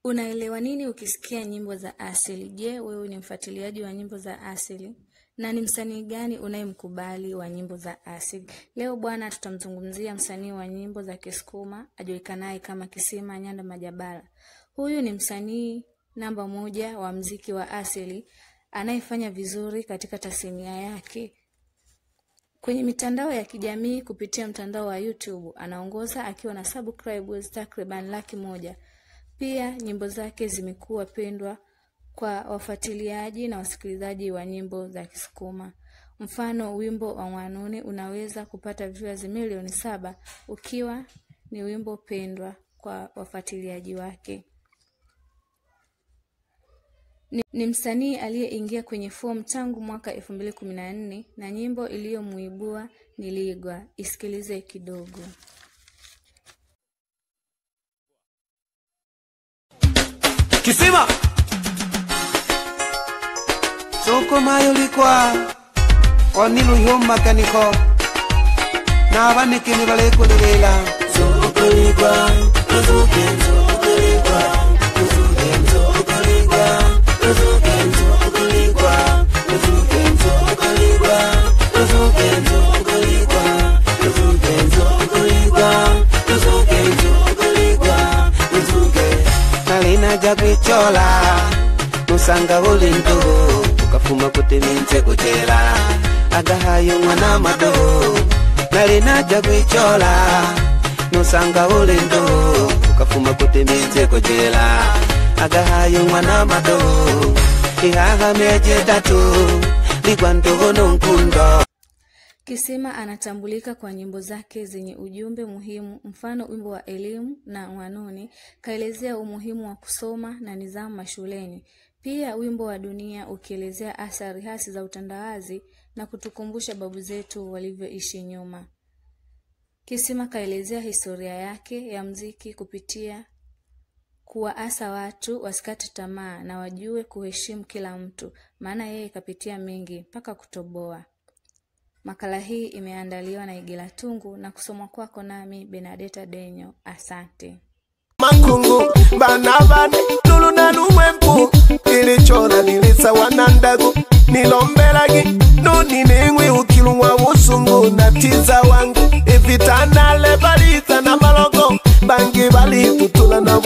Unaelewa nini ukisikia nyimbo za asili? Je, wewe ni mfuatiliaji wa nyimbo za asili? Na ni msanii gani unayemkubali wa nyimbo za asili? Leo bwana tutamzungumzia msanii wa nyimbo za Kisukuma ajulikanaye kama Kisima Nyanda Majabala. Huyu ni msanii namba 1 wa muziki wa asili anayefanya vizuri katika tasnia yake. Kwenye mitandao ya kijamii kupitia mtandao wa YouTube anaongoza akiwa na subscribers takriban 100,000. Pia nyimbo zake zimekuwa pendwa kwa wafuatiliaji na wasikilizaji wa nyimbo za Kisukuma. Mfano, wimbo wa Mwanune unaweza kupata viewers milioni 7 ukiwa ni wimbo pendwa kwa wafuatiliaji wake. Ni msanii aliyeingia kwenye form tangu mwaka 2014 na nyimbo iliyomuibua ni Ligwa. Isikilize kidogo. Kisima Soko mayo likwa Onilu yomma kaniko Na abanike ni bale kulilela Soko ligwa Kuzukenzo kuligwa Kuzukenzo kuligwa Kuzukenzo kuligwa Kuzukenzo kuligwa Kuzukenzo kuligwa Kuzukenzo kuligwa Kuzukenzo kuligwa Kalina jabichola Musanga ulindu Ukafuma kutiminze kuchela Agahayo mwana mado Kalina jabichola Musanga ulindu Ukafuma kutiminze kuchela Agahayo mwana mado Ihaha meje tatu Ligwa ndogono nkundo. Kisima anatambulika kwa nyimbo zake zenye ujumbe muhimu. Mfano, wimbo wa elimu na Mwanune kaelezea umuhimu wa kusoma na nidhamu mashuleni. Pia wimbo wa Dunia ukielezea athari hasi za utandawazi na kutukumbusha babu zetu walivyoishi nyuma. Kisima kaelezea historia yake ya muziki kupitia kuwaasa watu wasikate tamaa na wajue kuheshimu kila mtu, maana yeye kapitia mengi mpaka kutoboa. Makala hii imeandaliwa na Igila Tungu na kusomwa kwako nami Benadeta Denyo. Asante. Mankungu banabane tuluna numwempu ilichora nilisa wanandagu nilombelagi nuni ningwi ukilunwa usungu na tiza wangu evitana lebaliza na malogo bangi bali tutula na